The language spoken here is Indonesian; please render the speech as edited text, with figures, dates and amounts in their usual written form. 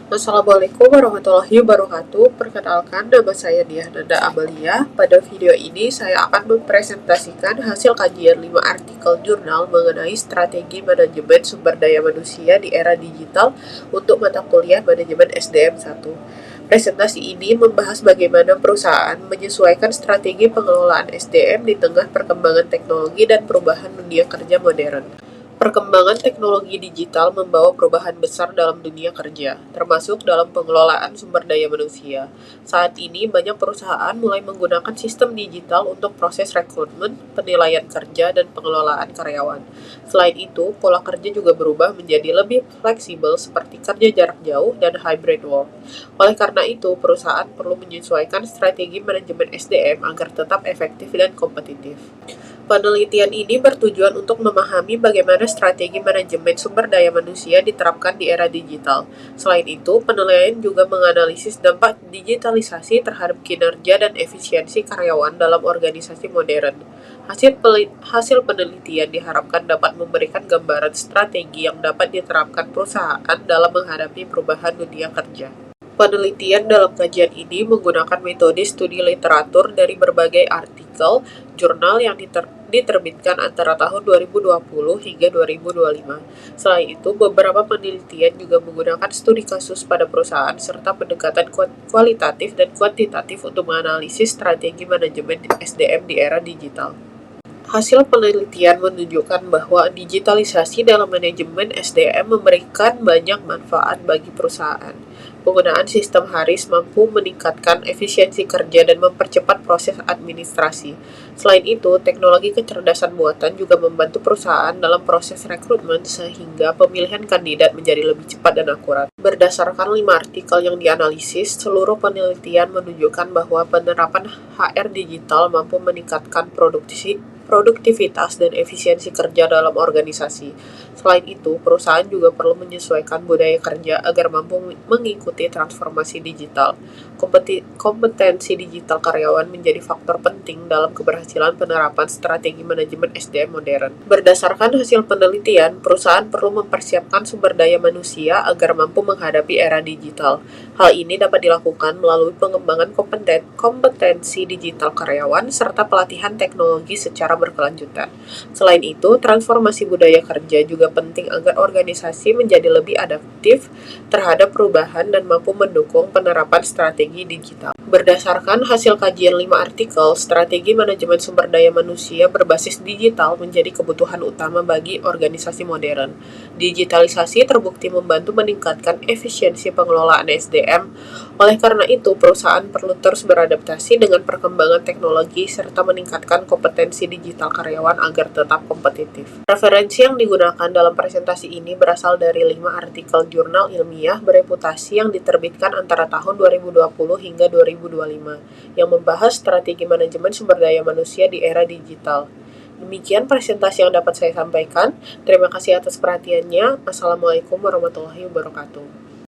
Assalamualaikum warahmatullahi wabarakatuh. Perkenalkan, nama saya Diah Nanda Amalia. Pada video ini, saya akan mempresentasikan hasil kajian 5 artikel jurnal mengenai strategi manajemen sumber daya manusia di era digital untuk mata kuliah manajemen SDM 1. Presentasi ini membahas bagaimana perusahaan menyesuaikan strategi pengelolaan SDM di tengah perkembangan teknologi dan perubahan dunia kerja modern. Perkembangan teknologi digital membawa perubahan besar dalam dunia kerja, termasuk dalam pengelolaan sumber daya manusia. Saat ini, banyak perusahaan mulai menggunakan sistem digital untuk proses rekrutmen, penilaian kerja, dan pengelolaan karyawan. Selain itu, pola kerja juga berubah menjadi lebih fleksibel seperti kerja jarak jauh dan hybrid work. Oleh karena itu, perusahaan perlu menyesuaikan strategi manajemen SDM agar tetap efektif dan kompetitif. Penelitian ini bertujuan untuk memahami bagaimana strategi manajemen sumber daya manusia diterapkan di era digital. Selain itu, penelitian juga menganalisis dampak digitalisasi terhadap kinerja dan efisiensi karyawan dalam organisasi modern. Hasil penelitian diharapkan dapat memberikan gambaran strategi yang dapat diterapkan perusahaan dalam menghadapi perubahan dunia kerja. Penelitian dalam kajian ini menggunakan metode studi literatur dari berbagai artikel jurnal yang diterbitkan antara tahun 2020 hingga 2025. Selain itu, beberapa penelitian juga menggunakan studi kasus pada perusahaan serta pendekatan kualitatif dan kuantitatif untuk menganalisis strategi manajemen SDM di era digital. Hasil penelitian menunjukkan bahwa digitalisasi dalam manajemen SDM memberikan banyak manfaat bagi perusahaan. Penggunaan sistem HARIS mampu meningkatkan efisiensi kerja dan mempercepat proses administrasi. Selain itu, teknologi kecerdasan buatan juga membantu perusahaan dalam proses rekrutmen sehingga pemilihan kandidat menjadi lebih cepat dan akurat. Berdasarkan 5 artikel yang dianalisis, seluruh penelitian menunjukkan bahwa penerapan HR digital mampu meningkatkan produktivitas dan efisiensi kerja dalam organisasi. Selain itu, perusahaan juga perlu menyesuaikan budaya kerja agar mampu mengikuti transformasi digital. Kompetensi digital karyawan menjadi faktor penting dalam keberhasilan penerapan strategi manajemen SDM modern. Berdasarkan hasil penelitian, perusahaan perlu mempersiapkan sumber daya manusia agar mampu menghadapi era digital. Hal ini dapat dilakukan melalui pengembangan kompetensi digital karyawan serta pelatihan teknologi secara berkelanjutan. Selain itu, transformasi budaya kerja juga penting agar organisasi menjadi lebih adaptif terhadap perubahan dan mampu mendukung penerapan strategi digital. Berdasarkan hasil kajian 5 artikel, strategi manajemen sumber daya manusia berbasis digital menjadi kebutuhan utama bagi organisasi modern. Digitalisasi terbukti membantu meningkatkan efisiensi pengelolaan SDM. Oleh karena itu, perusahaan perlu terus beradaptasi dengan perkembangan teknologi serta meningkatkan kompetensi digital karyawan agar tetap kompetitif. Referensi yang digunakan dalam presentasi ini berasal dari 5 artikel jurnal ilmiah bereputasi yang diterbitkan antara tahun 2020 hingga 2025 yang membahas strategi manajemen sumber daya manusia di era digital. Demikian presentasi yang dapat saya sampaikan. Terima kasih atas perhatiannya. Assalamualaikum warahmatullahi wabarakatuh.